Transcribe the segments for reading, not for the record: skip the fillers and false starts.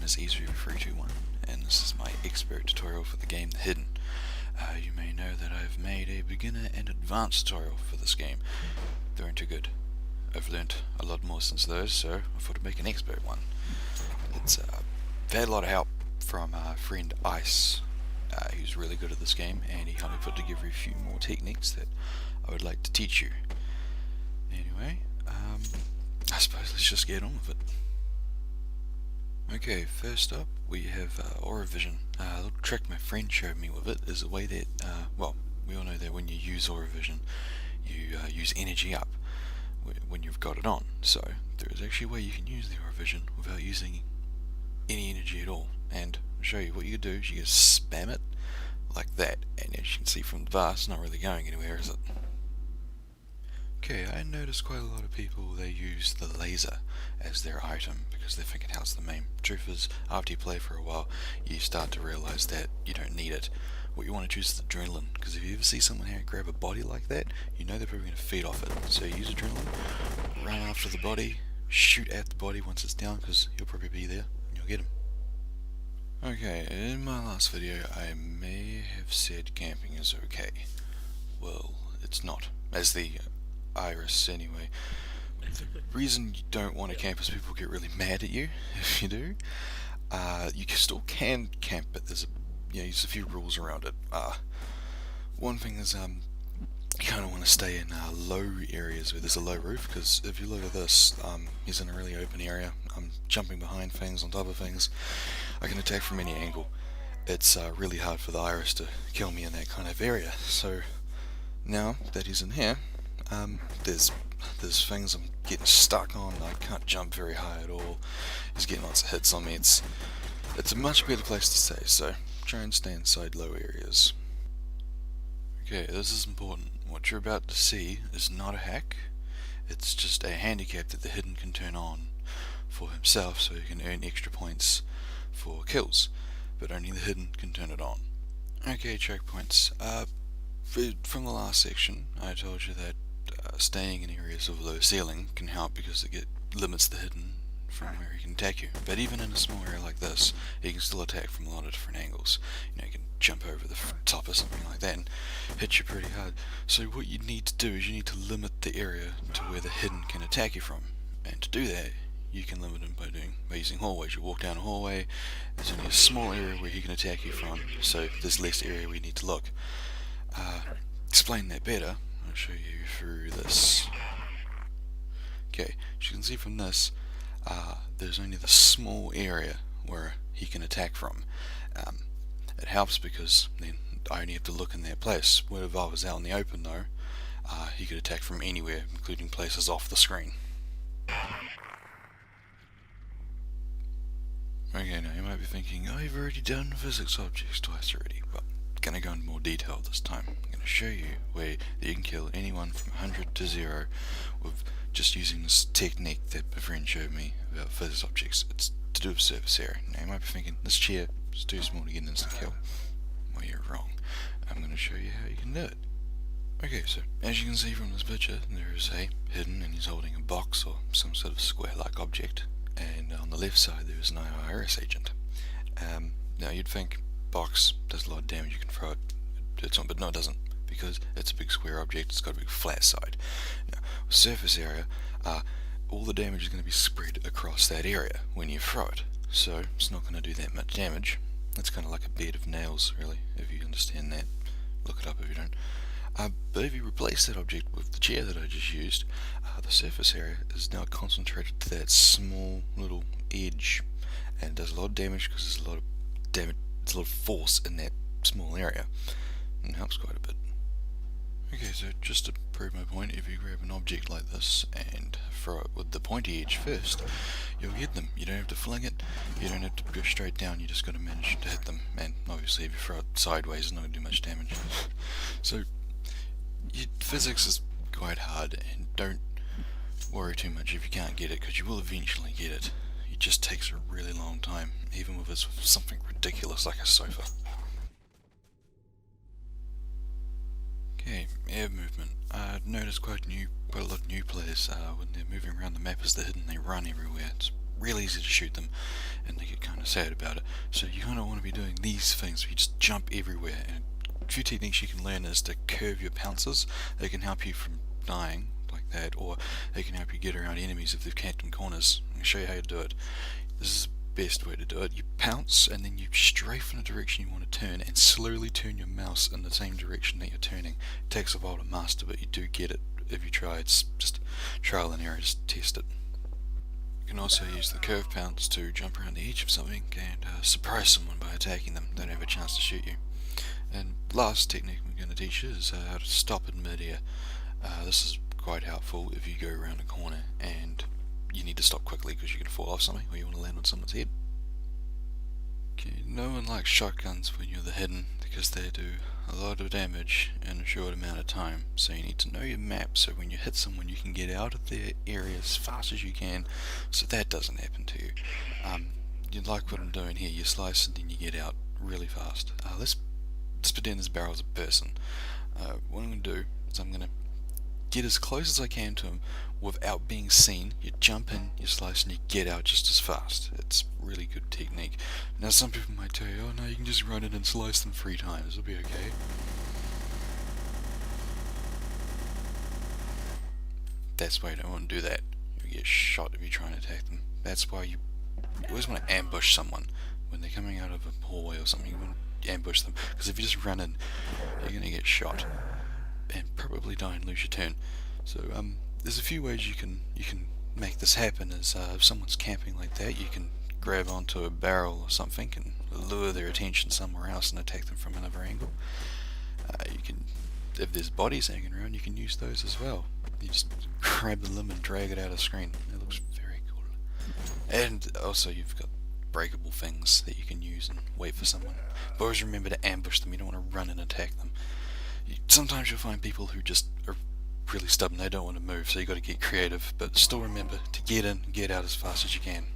is Easy321, and this is my expert tutorial for the game The Hidden. You may know that I've made a beginner and advanced tutorial for this game. They weren't too good. I've learnt a lot more since those, so I thought I'd make an expert one. I've had a lot of help from our friend Ice, who's really good at this game, and he helped me put together a few more techniques that I would like to teach you. Anyway, I suppose let's just get on with it. Okay, first up we have Aura Vision. A little trick my friend showed me with it is a way that, well, we all know that when you use Aura Vision, you use energy up when you've got it on. So there is actually a way you can use the Aura Vision without using any energy at all. And I'll show you what you do is you just spam it like that, and as you can see from the bar, it's not really going anywhere, is it? Okay, I noticed quite a lot of people, they use the laser as their item because they think it helps them aim. Truth is, after you play for a while, you start to realize that you don't need it. What you want to choose is adrenaline, because if you ever see someone here grab a body like that, you know they're probably going to feed off it. So use adrenaline, run after the body, shoot at the body once it's down, because he'll probably be there and you'll get him. Okay, in my last video I may have said camping is okay. Well, it's not. As the Iris anyway. The reason you don't want to camp is people get really mad at you if you do. You still can camp, but there's a few rules around it. One thing is you kind of want to stay in low areas where there's a low roof, because if you look at this, he's in a really open area. I'm jumping behind things, on top of things. I can attack from any angle. It's really hard for the Iris to kill me in that kind of area. So now that he's in here, there's things I'm getting stuck on. I can't jump very high at all. He's getting lots of hits on me. It's a much better place to stay, so try and stay inside low areas. Okay, this is important. What you're about to see is not a hack. It's just a handicap that the Hidden can turn on for himself so he can earn extra points for kills, but only the Hidden can turn it on. Okay, checkpoints. From the last section, I told you that staying in areas of low ceiling can help because it limits the Hidden from where he can attack you. But even in a small area like this, he can still attack from a lot of different angles. You know, he can jump over the top or something like that and hit you pretty hard. So what you need to do is you need to limit the area to where the Hidden can attack you from. And to do that, you can limit him by using hallways. You walk down a hallway, there's only a small area where he can attack you from, so there's less area where you need to look. Explain that better, I'll show you through this. Okay, as you can see from this, there's only the small area where he can attack from. It helps because then I only have to look in that place. Where if I was out in the open though, he could attack from anywhere, including places off the screen. Okay, now you might be thinking, oh, you've already done physics objects twice already. Well, I'm going to go into more detail this time. I'm going to show you where you can kill anyone from 100 to 0 with just using this technique that my friend showed me about physics objects. It's to do with surface area. Now you might be thinking, this chair is too small to get an instant kill. Well, you're wrong. I'm going to show you how you can do it. Okay, so as you can see from this picture, there is a Hidden and he's holding a box or some sort of square-like object. And on the left side there is an IRS agent. Now you'd think box does a lot of damage, you can throw it, but no, it doesn't, because it's a big square object, it's got a big flat side. Now, surface area, all the damage is going to be spread across that area when you throw it, so it's not going to do that much damage. It's kind of like a bed of nails, really, if you understand that. Look it up if you don't. But if you replace that object with the chair that I just used, the surface area is now concentrated to that small little edge, and it does a lot of damage because there's a lot of damage, there's a lot of force in that small area, and it helps quite a bit. Okay, so just to prove my point, if you grab an object like this and throw it with the pointy edge first, you'll get them. You don't have to fling it, you don't have to go straight down, you just got to manage to hit them, and obviously if you throw it sideways it's not going to do much damage. So physics is quite hard, and don't worry too much if you can't get it, because you will eventually get it. It just takes a really long time, even if it's something ridiculous like a sofa. Okay, air movement. I've noticed quite a lot of new players, when they're moving around the map as the Hidden, they run everywhere. It's real easy to shoot them, and they get kind of sad about it. So you kind of want to be doing these things where you just jump everywhere. And a few techniques you can learn is to curve your pounces. They can help you from dying like that, or they can help you get around enemies if they've camped in corners. I'm going to show you how to do it. This is the best way to do it. You pounce and then you strafe in the direction you want to turn and slowly turn your mouse in the same direction that you're turning. It takes a while to master, but you do get it if you try. It's just trial and error, just test it. You can also use the curve pounce to jump around the edge of something and surprise someone by attacking them. They don't have a chance to shoot you. And last technique we're going to teach you is how to stop in mid-air. This is quite helpful if you go around a corner and you need to stop quickly because you're going to fall off something or you want to land on someone's head. Okay, no one likes shotguns when you're the hidden because they do a lot of damage in a short amount of time. So you need to know your map so when you hit someone you can get out of their area as fast as you can so that doesn't happen to you. You like what I'm doing here, you slice and then you get out really fast. Let's pretend this barrel is a person. What I'm going to do is I'm going to get as close as I can to him without being seen. You jump in, you slice, and you get out just as fast. It's really good technique. Now some people might tell you, oh no, you can just run in and slice them 3 times, it'll be okay. That's why you don't want to do that. You'll get shot if you try and attack them. That's why you always want to ambush someone. When they're coming out of a hallway or something, you want to ambush them. Because if you just run in, you're going to get shot and probably die and lose your turn. So there's a few ways you can make this happen. Is if someone's camping like that, you can grab onto a barrel or something and lure their attention somewhere else and attack them from another angle. You can, if there's bodies hanging around, you can use those as well. You just grab the limb and drag it out of screen. It looks very cool. And also you've got breakable things that you can use and wait for someone. But always remember to ambush them. You don't want to run and attack them. Sometimes you'll find people who just are really stubborn, they don't want to move, so you've got to get creative, but still remember to get in and get out as fast as you can.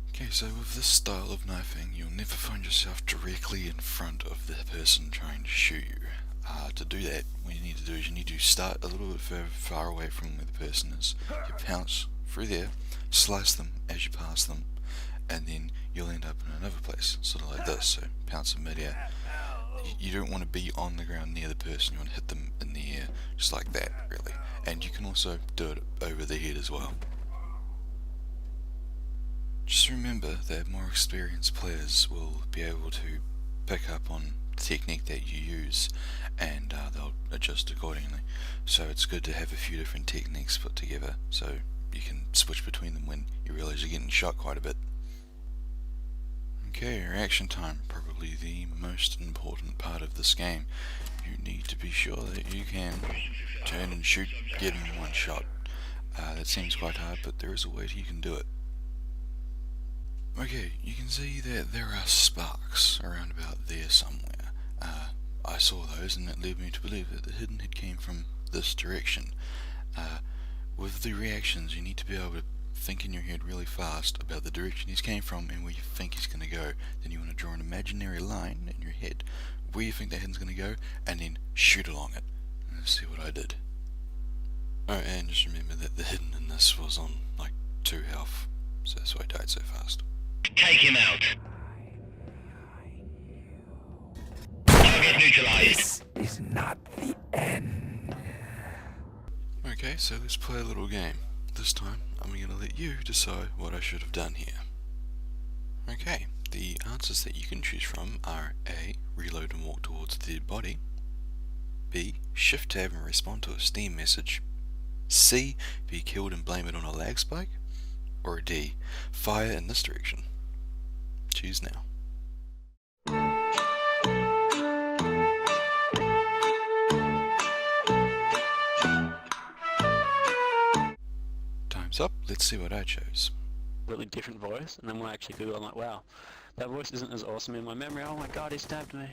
Okay, so with this style of knifing, you'll never find yourself directly in front of the person trying to shoot you. To do that, what you need to do is you need to start a little bit far away from where the person is. You pounce through there, slice them as you pass them, and then you'll end up in another place, sort of like this, so pounce in mid-air. You don't want to be on the ground near the person, you want to hit them in the air, just like that, really. And you can also do it over the head as well. Just remember that more experienced players will be able to pick up on the technique that you use, and they'll adjust accordingly. So it's good to have a few different techniques put together, so you can switch between them when you realise you're getting shot quite a bit. Okay, reaction time, probably the most important part of this game. You need to be sure that you can turn and shoot, get in one shot. That seems quite hard, but there is a way you can do it. Okay, you can see that there are sparks around about there somewhere. I saw those and it led me to believe that the hidden head came from this direction. With the reactions, you need to be able to think in your head really fast about the direction he's came from and where you think he's going to go. Then you want to draw an imaginary line in your head where you think that hidden's going to go and then shoot along it. Let's see what I did. Oh, and just remember that the hidden in this was on like 2 health, so that's why I died so fast. Take him out. Target neutralized. This is not the end. Okay, so let's play a little game. This time, I'm going to let you decide what I should have done here. Okay, the answers that you can choose from are A. Reload and walk towards the dead body. B. Shift tab and respond to a Steam message. C. Be killed and blame it on a lag spike. Or D. Fire in this direction. Choose now. Time's up, let's see what I chose. Really different voice, and then when I actually Google, I'm like, wow, that voice isn't as awesome in my memory. Oh my god, he stabbed me.